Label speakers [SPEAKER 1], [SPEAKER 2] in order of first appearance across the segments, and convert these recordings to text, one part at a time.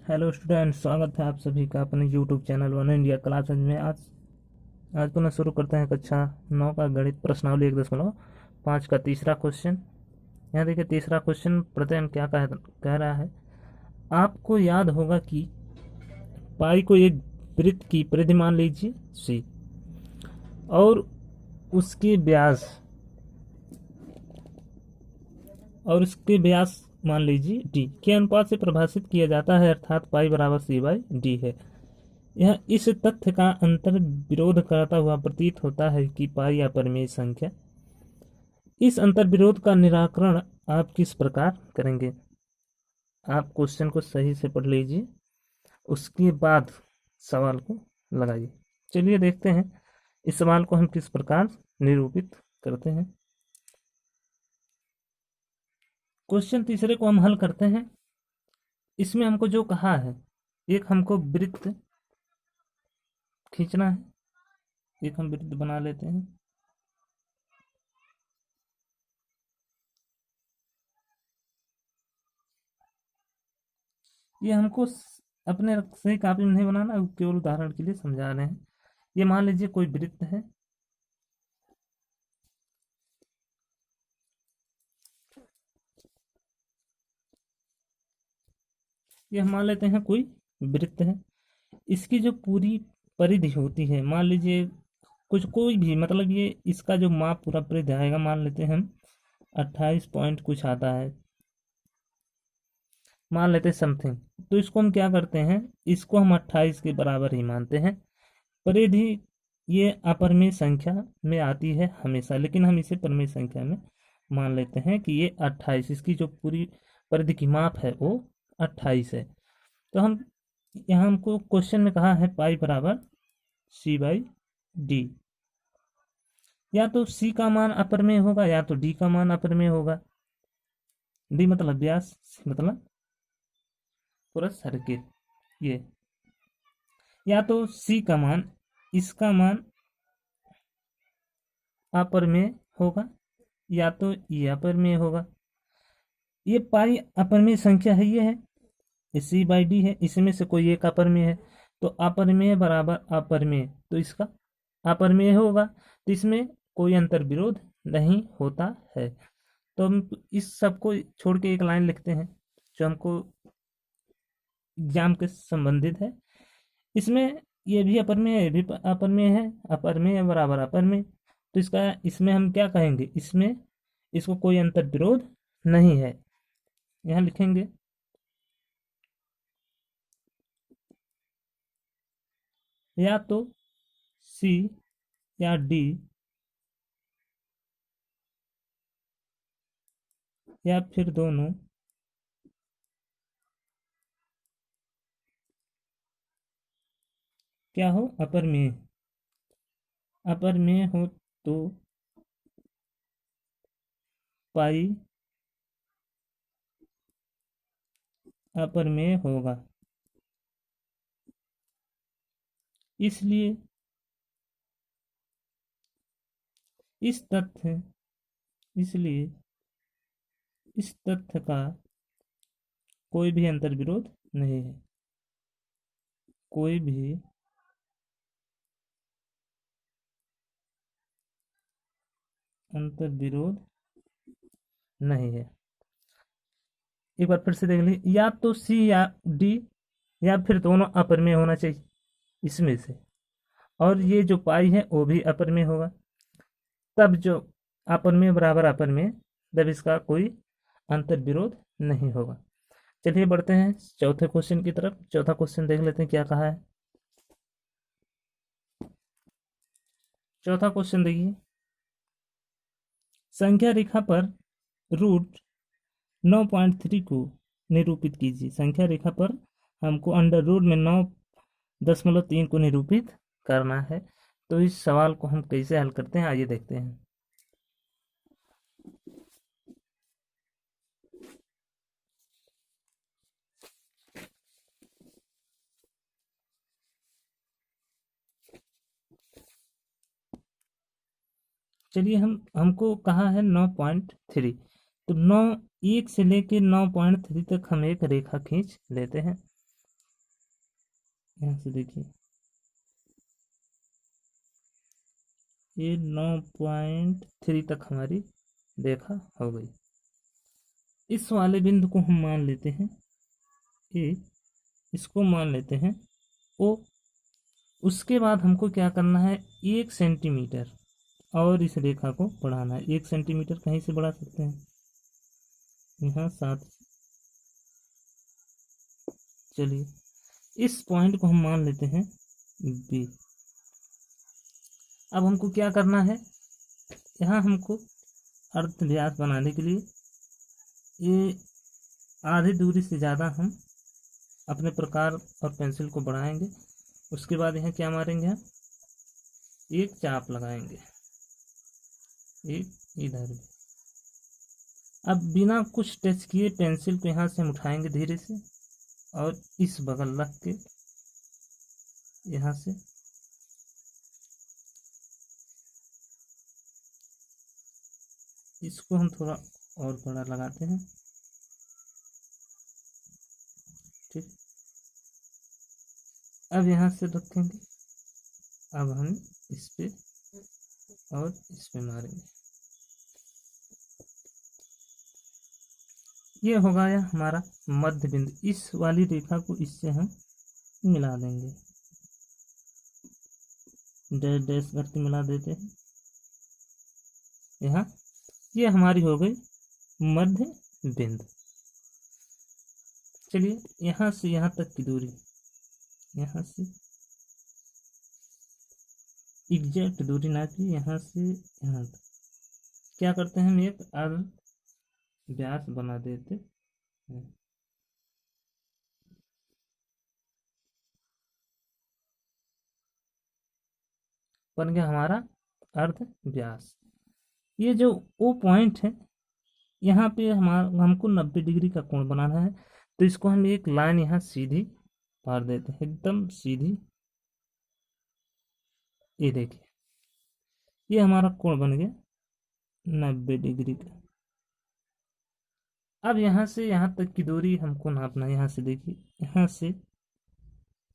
[SPEAKER 1] Hello student, स्वागत है आप सभी का अपने YouTube channel one India classes में। आज पुनः शुरू करते हैं कक्षा 9 का गणित प्रश्नावली 1.5 का तीसरा क्वेश्चन। यहाँ देखिए, तीसरा क्वेश्चन प्रत्यय क्या कह रहा है। आपको याद होगा कि पाई को एक वृत्त की परिधि मान लीजिए सी, और उसके व्यास मान लीजिए डी के अनुपात से परिभाषित किया जाता है, अर्थात पाई बराबर सी बाई डी है। यह इस तथ्य का अंतर विरोध करता हुआ प्रतीत होता है कि पाई अपरिमेय संख्या। इस अंतर विरोध का निराकरण आप किस प्रकार करेंगे। आप क्वेश्चन को सही से पढ़ लीजिए, उसके बाद सवाल को लगाइए। चलिए देखते हैं इस सवाल को हम किस प्रकार निरूपित करते हैं। क्वेश्चन तीसरे को हम हल करते हैं। इसमें हमको जो कहा है, एक हमको वृत्त खींचना है, एक हम वृत्त बना लेते हैं। ये हमको अपने से कापी में नहीं बनाना, केवल उदाहरण के लिए समझा रहे हैं। ये मान लीजिए कोई वृत्त है, ये हम मान लेते हैं कोई वृत्त है। इसकी जो पूरी परिधि होती है, मान लीजिए कुछ कोई भी, मतलब ये इसका जो माप पूरा परिधि आएगा, मान लेते हैं हम 28 पॉइंट कुछ आता है, मान लेते हैं समथिंग। तो इसको हम क्या करते हैं, इसको हम 28 के बराबर ही मानते हैं। परिधि ये अपरिमेय संख्या में आती है हमेशा, लेकिन हम इसे परिमेय संख्या में मान लेते हैं कि ये 28, इसकी जो पूरी परिधि की माप है वो 28 है। तो हम यहाँ हमको क्वेश्चन में कहा है पाई बराबर सी बाई डी। या तो सी का मान अपरिमेय होगा या तो डी का मान अपरिमेय होगा। डी मतलब व्यास, सी मतलब पूरा सर्किल। ये या तो सी का मान, इसका मान अपरिमेय होगा या तो ये अपरिमेय होगा। ये पाई अपरिमेय संख्या है, ये है सी बाई डी है, इसमें से कोई एक अपरिमेय है। तो अपरिमेय बराबर अपरिमेय, तो इसका अपरिमेय होगा, तो इसमें कोई अंतर विरोध नहीं होता है। तो हम इस सब को छोड़ के एक लाइन लिखते हैं जो हमको एग्जाम के संबंधित है। इसमें ये भी अपरिमेय है, ये भी अपरिमेय है, अपरिमेय बराबर अपरिमेय। तो इसमें हम क्या कहेंगे, इसमें इसको कोई अंतर विरोध नहीं है। यहाँ लिखेंगे या तो सी या डी या फिर दोनों क्या हो, अपरिमेय। अपरिमेय हो तो पाई अपरिमेय होगा। इसलिए इस तथ्य इसलिए इस तथ्य का कोई भी अंतर विरोध नहीं है। कोई भी अंतर विरोध नहीं है। एक बार फिर से देख लीजिए, या तो सी या डी या फिर दोनों अपरिमेय होना चाहिए इसमें से, और ये जो पाई है वो भी अपरिमेय होगा। तब जो अपरिमेय बराबर अपरिमेय, तब इसका कोई अंतर विरोध नहीं होगा। चलिए बढ़ते हैं चौथे क्वेश्चन की तरफ। चौथा क्वेश्चन देख लेते हैं क्या कहा है। चौथा क्वेश्चन देखिए, संख्या रेखा पर रूट 9.3 को निरूपित कीजिए। संख्या रेखा पर हमको अंडर रूट में 9.3 को निरूपित करना है। तो इस सवाल को हम कैसे हल करते हैं, आइए देखते हैं। चलिए हमको कहा है 9.3, तो 1 से लेके 9.3 तक हम एक रेखा खींच लेते हैं। यहाँ से देखिए ये 9.3 तक हमारी रेखा हो गई। इस वाले बिंदु को हम मान लेते हैं ए, इसको मान लेते हैं ओ। उसके बाद हमको क्या करना है, 1 सेंटीमीटर और इस रेखा को बढ़ाना है। 1 सेंटीमीटर कहीं से बढ़ा सकते हैं, यहाँ 7। चलिए इस पॉइंट को हम मान लेते हैं बी। अब हमको क्या करना है, यहाँ हमको अर्ध व्यास बनाने के लिए ये आधी दूरी से ज़्यादा हम अपने प्रकार और पेंसिल को बढ़ाएंगे। उसके बाद यहाँ क्या मारेंगे, हम एक चाप लगाएंगे, एक इधर भी। अब बिना कुछ टच किए पेंसिल को यहाँ से हम उठाएंगे धीरे से और इस बगल रख के यहाँ से इसको हम थोड़ा और बड़ा लगाते हैं। ठीक, अब यहाँ से रखेंगे। अब हम इस पे और इस पे मारेंगे। ये हो गया हमारा मध्य बिंदु। इस वाली रेखा को इससे हम मिला देंगे, डैश डैश करके मिला देते हैं यहाँ। ये हमारी हो गई मध्य बिंदु। चलिए यहाँ से यहाँ तक की दूरी, यहाँ से एग्जैक्ट दूरी ना की, यहाँ से यहाँ तक क्या करते हैं, हम एक अर्ध व्यास बना देते हैं। बन गया हमारा अर्ध व्यास। ये जो ओ पॉइंट है, यहाँ पे हमको 90 डिग्री का कोण बनाना है, तो इसको हम एक लाइन यहाँ सीधी मार देते हैं, एकदम सीधी। ये देखिए ये हमारा कोण बन गया 90 डिग्री का। अब यहाँ से यहाँ तक की दूरी हमको नापना है। यहाँ से देखिए, यहाँ से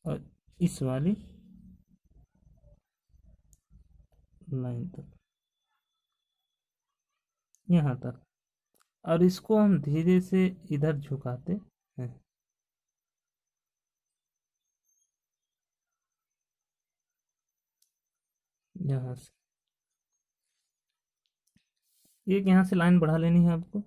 [SPEAKER 1] और इस वाली लाइन तक, यहाँ तक, और इसको हम धीरे से इधर झुकाते हैं। यहाँ से एक यहाँ से लाइन बढ़ा लेनी है आपको।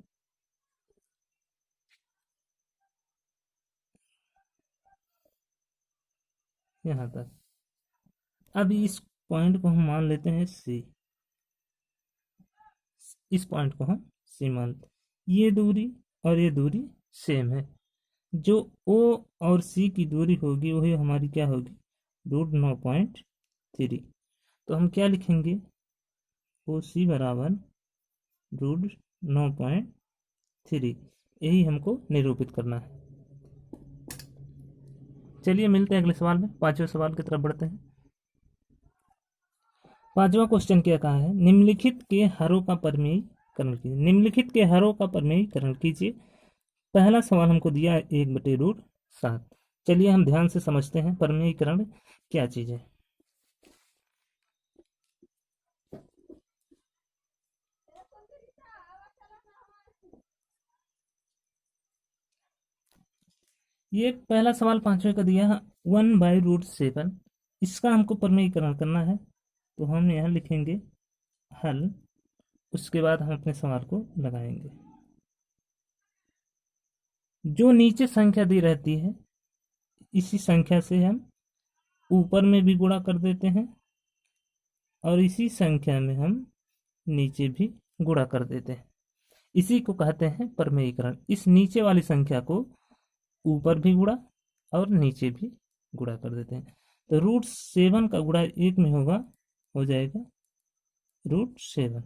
[SPEAKER 1] यहाँ तक। अब इस पॉइंट को हम मान लेते हैं सी। इस पॉइंट को हम सी मानते, ये दूरी और ये दूरी सेम है। जो ओ और सी की दूरी होगी वही हमारी क्या होगी, √9.3। तो हम क्या लिखेंगे, ओ सी बराबर √9.3। यही हमको निरूपित करना है। चलिए मिलते हैं अगले सवाल में। 5वें सवाल की तरफ बढ़ते हैं। 5वां क्वेश्चन क्या कहा है, निम्नलिखित के हरों का परिमेयीकरण कीजिए। निम्नलिखित के हरों का परिमेयीकरण कीजिए। पहला सवाल हमको दिया है 1/√7। चलिए हम ध्यान से समझते हैं परिमेयीकरण क्या चीज है। ये पहला सवाल 5वें का दिया है 1/√7। इसका हमको परिमेयीकरण करना है, तो हम यहाँ लिखेंगे हल। उसके बाद हम अपने सवाल को लगाएंगे। जो नीचे संख्या दी रहती है इसी संख्या से हम ऊपर में भी गुणा कर देते हैं और इसी संख्या में हम नीचे भी गुणा कर देते हैं। इसी को कहते हैं परिमेयीकरण। इस नीचे वाली संख्या को ऊपर भी गुणा और नीचे भी गुणा कर देते हैं। तो √7 का गुणा 1 में होगा, हो जाएगा √7।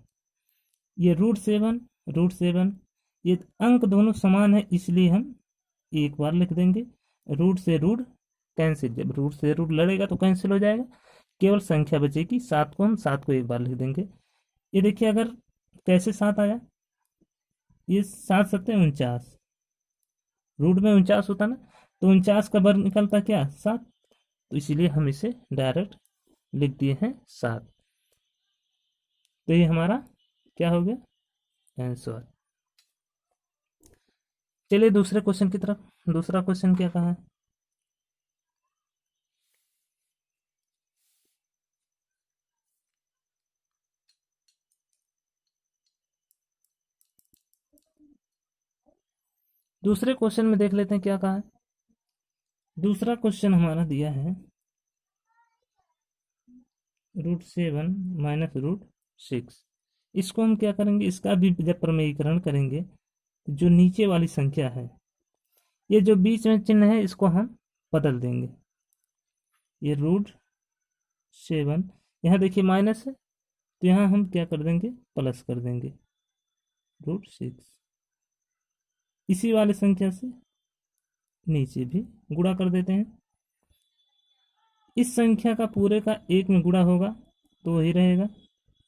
[SPEAKER 1] ये √7 ये अंक दोनों समान है, इसलिए हम एक बार लिख देंगे। रूट से रूट कैंसिल, जब रूट से रूट लड़ेगा तो कैंसिल हो जाएगा, केवल संख्या बचेगी 7 को हम 7 को एक बार लिख देंगे। ये देखिए अगर कैसे 7 आया, ये 7 7 49, रूट में 49 होता ना, तो 49 का वर्ग निकलता क्या 7, तो इसीलिए हम इसे डायरेक्ट लिख दिए हैं 7। तो ये हमारा क्या हो गया आंसर। चलिए दूसरे क्वेश्चन की तरफ। दूसरा क्वेश्चन क्या कहा है, दूसरे क्वेश्चन में देख लेते हैं क्या कहा है। दूसरा क्वेश्चन हमारा दिया है √7 - √6। इसको हम क्या करेंगे, इसका भी जब प्रमेयीकरण करेंगे, जो नीचे वाली संख्या है, ये जो बीच में चिन्ह है इसको हम बदल देंगे। ये √7, यहाँ देखिए माइनस है, तो यहाँ हम क्या कर देंगे प्लस कर देंगे √6। इसी वाली संख्या से नीचे भी गुणा कर देते हैं। इस संख्या का पूरे का एक में गुणा होगा तो वही रहेगा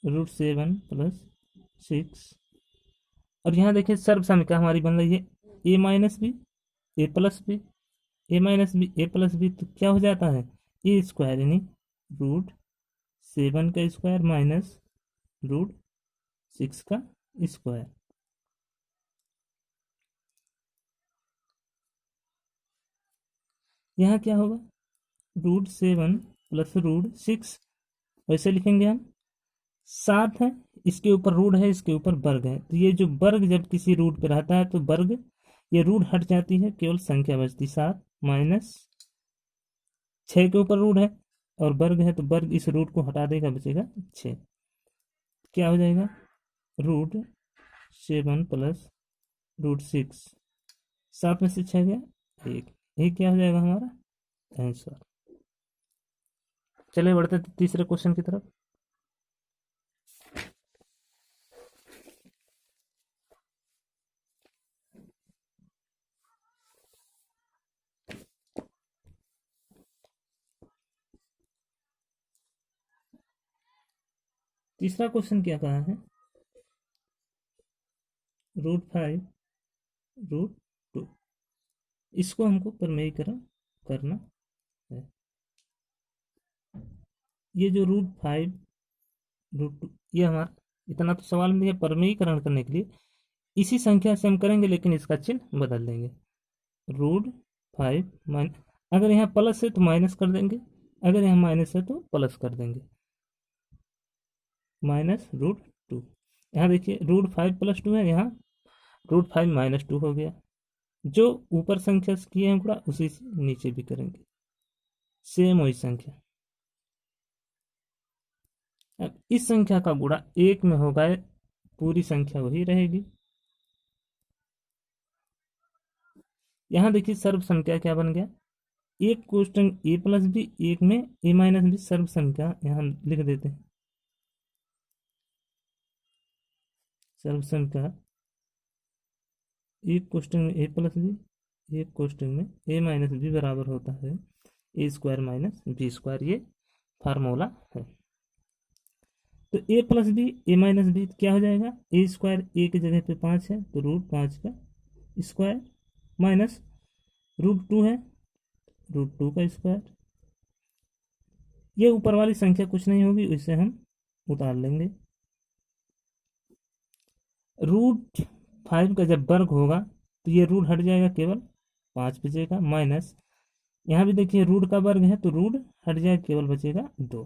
[SPEAKER 1] √7 + 6। और यहाँ देखिए सर्व समीकरण हमारी बन रही है a - b a+b a-b तो क्या हो जाता है a² यानी √7 का स्क्वायर माइनस √6 का स्क्वायर। यहाँ क्या होगा √7 + √6, वैसे लिखेंगे हम। 7 है, इसके ऊपर रूट है, इसके ऊपर वर्ग है, तो ये जो वर्ग जब किसी रूट पे रहता है तो वर्ग, ये रूट हट जाती है, केवल संख्या बचती 7 माइनस 6 के ऊपर रूट है और वर्ग है, तो वर्ग इस रूट को हटा देगा, बचेगा 6। क्या हो जाएगा √7 + √6, 7 में से 6 गया 1, ये क्या हो जाएगा हमारा आंसर। चलिए बढ़ते तीसरे क्वेश्चन की तरफ। तीसरा क्वेश्चन क्या कहा है, √5 √2, इसको हमको प्रमेयीकरण करना है। ये जो √5 √2, ये हमारा इतना तो सवाल में है, प्रमेयीकरण करने के लिए इसी संख्या से हम करेंगे, लेकिन इसका चिन्ह बदल देंगे। √5 माइन, अगर यहाँ प्लस है तो माइनस कर देंगे, अगर यहाँ माइनस है तो प्लस कर देंगे, -√2। यहाँ देखिए √5 + 2 है, यहाँ √5 - 2 हो गया। जो ऊपर संख्या से किए हैं गुणा, उसी से नीचे भी करेंगे, सेम वही संख्या। अब इस संख्या का गुणा 1 में होगा, पूरी संख्या वही रहेगी। यहाँ देखिए सर्व संख्या क्या बन गया, एक कोष्टक a+b, एक में a - b सर्व संख्या, यहाँ हम लिख देते हैं सर्व संख्या। एक कोष्टक में a+b, एक कोष्टक में a - b बराबर होता है a² - b², ये फार्मूला है। तो a+b a - b क्या हो जाएगा, a² a की जगह पे 5 है तो √5 का स्क्वायर माइनस √2 है √2 का स्क्वायर। ये ऊपर वाली संख्या कुछ नहीं होगी, इसे हम उतार लेंगे। √5 का जब वर्ग होगा तो ये रूट हट जाएगा, केवल 5 बचेगा, माइनस यहाँ भी देखिए रूट का वर्ग है तो रूट हट जाएगा, केवल बचेगा 2।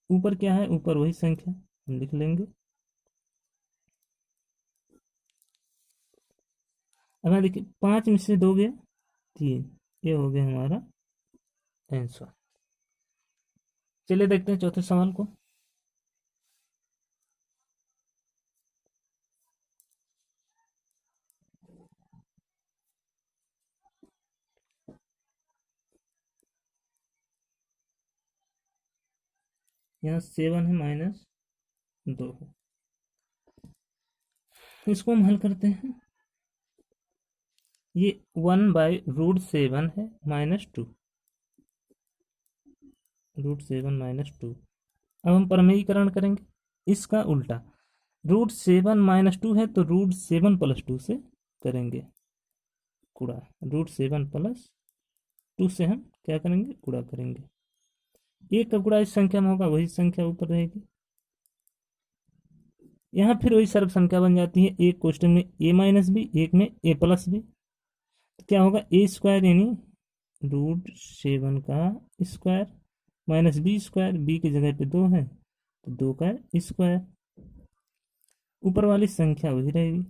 [SPEAKER 1] ऊपर क्या है, ऊपर वही संख्या हम लिख लेंगे। अब यहाँ देखिए 5 में से 2 गया 3, ये हो गया हमारा आंसर। चलिए देखते हैं चौथे सवाल को। यहाँ 7 है -2 है, इसको हम हल करते हैं। ये 1/√7 है -2, √7 - 2। अब हम प्रमेयीकरण करेंगे इसका उल्टा। √7 - 2 है तो √7 + 2 से करेंगे गुणा। √7 + 2 से हम क्या करेंगे, गुणा करेंगे। एक का गुणा इस संख्या में होगा, वही संख्या ऊपर रहेगी। यहाँ फिर वही सर्व संख्या बन जाती है, एक क्वेश्चन में a-b, एक में a+b। तो क्या होगा, a² यानी √7 का स्क्वायर माइनस b², b की जगह पे 2 है तो 2 का स्क्वायर। ऊपर वाली संख्या वही रहेगी।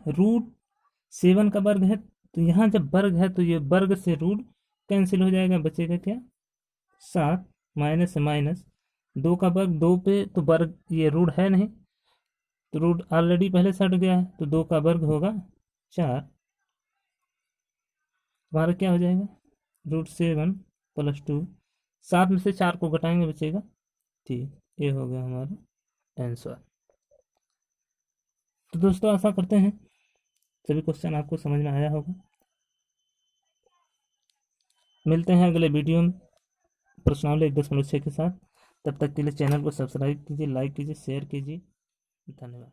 [SPEAKER 1] √7 का वर्ग है तो यहाँ जब वर्ग है तो ये वर्ग से रूट कैंसिल हो जाएगा, बचेगा क्या 7, माइनस से माइनस, 2 का वर्ग 2 पे तो वर्ग ये रूट है नहीं तो रूट ऑलरेडी पहले से हट गया है तो 2 का वर्ग होगा 4। हमारा क्या हो जाएगा, √7 + 2, 7 में से 4 को घटाएंगे बचेगा 3। ये हो गया हमारा आंसर। तो दोस्तों आशा करते हैं सभी क्वेश्चन आपको समझ में आया होगा। मिलते हैं अगले वीडियो में प्रश्नावली 1.6 के साथ। तब तक के लिए चैनल को सब्सक्राइब कीजिए, लाइक कीजिए, शेयर कीजिए। धन्यवाद।